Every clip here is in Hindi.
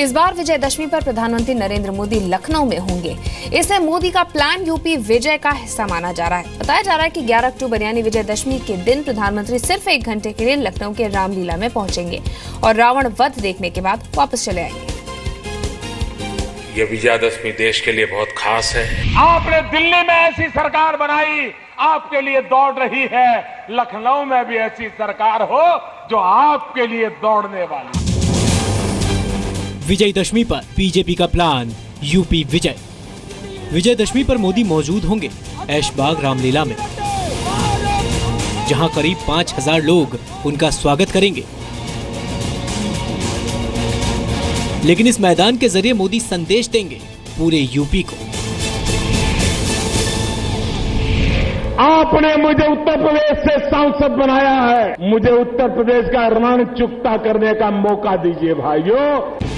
इस बार विजयदशमी पर प्रधानमंत्री नरेंद्र मोदी लखनऊ में होंगे। इसे मोदी का प्लान यूपी विजय का हिस्सा माना जा रहा है। बताया जा रहा है कि 11 अक्टूबर यानी विजयदशमी के दिन प्रधानमंत्री सिर्फ 1 घंटे के लिए लखनऊ के रामलीला में पहुंचेंगे और रावण वध देखने के बाद वापस चले आएंगे। ये विजयादशमी देश के लिए बहुत खास है। आपने दिल्ली में ऐसी सरकार बनाई, आपके लिए दौड़ रही है। लखनऊ में भी ऐसी सरकार हो जो आपके लिए दौड़ने वाली। विजयदशमी पर बीजेपी का प्लान यूपी विजय। विजयदशमी पर मोदी मौजूद होंगे ऐशबाग रामलीला में, जहां करीब 5000 लोग उनका स्वागत करेंगे। लेकिन इस मैदान के जरिए मोदी संदेश देंगे पूरे यूपी को। आपने मुझे उत्तर प्रदेश से सांसद बनाया है, मुझे उत्तर प्रदेश का ऋण चुकता करने का मौका दीजिए भाइयों।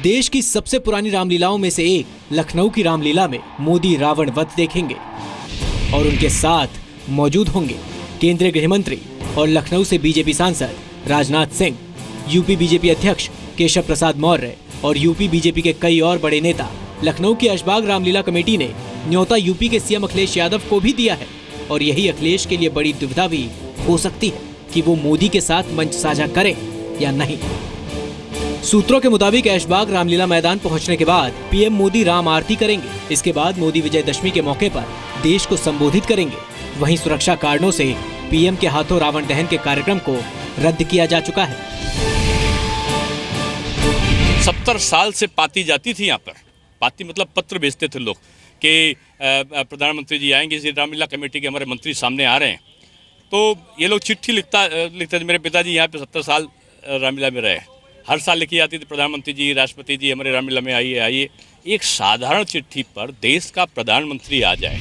देश की सबसे पुरानी रामलीलाओं में से एक लखनऊ की रामलीला में मोदी रावण वध देखेंगे और उनके साथ मौजूद होंगे केंद्रीय गृह मंत्री और लखनऊ से बीजेपी सांसद राजनाथ सिंह, यूपी बीजेपी अध्यक्ष केशव प्रसाद मौर्य और यूपी बीजेपी के कई और बड़े नेता। लखनऊ की ऐशबाग रामलीला कमेटी ने न्योता यूपी के सीएम अखिलेश यादव को भी दिया है और यही अखिलेश के लिए बड़ी दुविधा भी हो सकती है कि वो मोदी के साथ मंच साझा करें या नहीं। सूत्रों के मुताबिक ऐशबाग रामलीला मैदान पहुंचने के बाद पीएम मोदी राम आरती करेंगे। इसके बाद मोदी विजयदशमी के मौके पर देश को संबोधित करेंगे। वहीं सुरक्षा कारणों से पीएम के हाथों रावण दहन के कार्यक्रम को रद्द किया जा चुका है। 70 साल से पाती जाती थी यहाँ पर। पाती मतलब पत्र भेजते थे लोग कि प्रधानमंत्री जी आएंगे, इस रामलीला कमेटी के हमारे मंत्री सामने आ रहे हैं। तो ये लोग चिट्ठी लिखते थे। मेरे पिताजी यहाँ पे 70 साल रामलीला में रहे, हर साल लिखी जाती थी प्रधानमंत्री जी, राष्ट्रपति जी हमारे रामलीला में आइए आइए। एक साधारण चिट्ठी पर देश का प्रधानमंत्री आ जाए।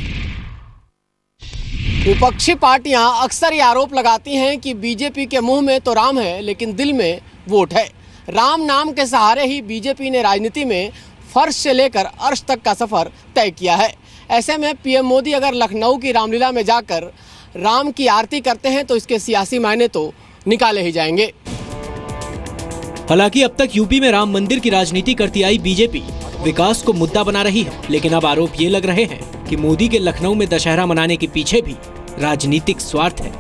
विपक्षी पार्टियां अक्सर ये आरोप लगाती हैं कि बीजेपी के मुंह में तो राम है लेकिन दिल में वोट है। राम नाम के सहारे ही बीजेपी ने राजनीति में फर्श से लेकर अर्श तक का सफर तय किया है। ऐसे में पीएम मोदी अगर लखनऊ की रामलीला में जाकर राम की आरती करते हैं तो इसके सियासी मायने तो निकाले ही जाएंगे। हालांकि अब तक यूपी में राम मंदिर की राजनीति करती आई बीजेपी विकास को मुद्दा बना रही है, लेकिन अब आरोप ये लग रहे हैं कि मोदी के लखनऊ में दशहरा मनाने के पीछे भी राजनीतिक स्वार्थ है।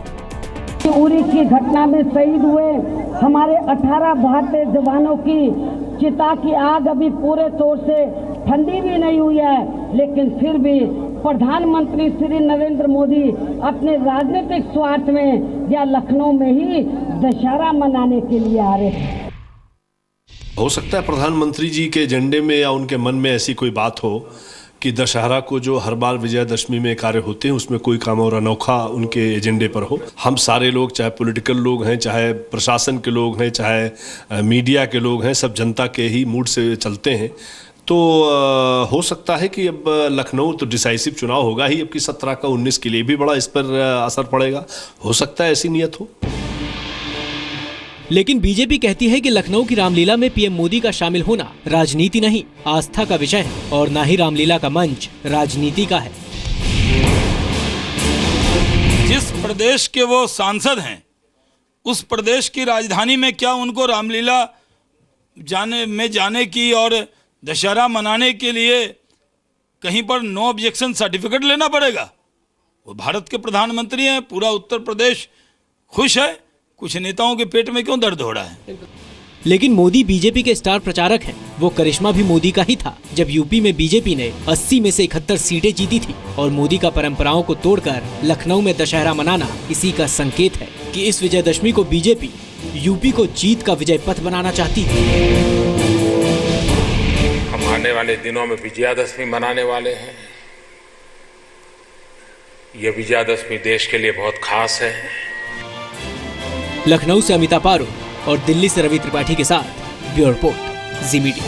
उरी की घटना में शहीद हुए हमारे 18 भारतीय जवानों की चिता की आग अभी पूरे तौर से ठंडी भी नहीं हुई है, लेकिन फिर भी प्रधानमंत्री श्री नरेंद्र मोदी अपने राजनीतिक स्वार्थ में या लखनऊ में ही दशहरा मनाने के लिए आ रहे हैं। हो सकता है प्रधानमंत्री जी के एजेंडे में या उनके मन में ऐसी कोई बात हो कि दशहरा को जो हर बार विजयदशमी में कार्य होते हैं उसमें कोई काम और अनोखा उनके एजेंडे पर हो। हम सारे लोग, चाहे पॉलिटिकल लोग हैं, चाहे प्रशासन के लोग हैं, चाहे मीडिया के लोग हैं, सब जनता के ही मूड से चलते हैं। तो हो सकता है कि अब लखनऊ तो डिसाइसिव चुनाव होगा ही, अब की 17 का 19 के लिए भी बड़ा इस पर असर पड़ेगा। हो सकता है ऐसी नियत हो। लेकिन बीजेपी कहती है कि लखनऊ की रामलीला में पीएम मोदी का शामिल होना राजनीति नहीं, आस्था का विषय है और ना ही रामलीला का मंच राजनीति का है। जिस प्रदेश के वो सांसद हैं, उस प्रदेश की राजधानी में क्या उनको रामलीला जाने की और दशहरा मनाने के लिए कहीं पर नो ऑब्जेक्शन सर्टिफिकेट लेना पड़ेगा? वो भारत के प्रधानमंत्री हैं, पूरा उत्तर प्रदेश खुश है। कुछ नेताओं के पेट में क्यों दर्द हो रहा है? लेकिन मोदी बीजेपी के स्टार प्रचारक हैं। वो करिश्मा भी मोदी का ही था जब यूपी में बीजेपी ने 80 में से 71 सीटें जीती थी और मोदी का परंपराओं को तोड़कर लखनऊ में दशहरा मनाना इसी का संकेत है कि इस विजयदशमी को बीजेपी यूपी को जीत का विजय पथ बनाना चाहती है। हम आने वाले दिनों में विजयादशमी मनाने वाले हैं। यह विजयादशमी देश के लिए बहुत खास है। लखनऊ से अमिता पारो और दिल्ली से रवि त्रिपाठी के साथ ब्यूरो रिपोर्ट, जी मीडिया।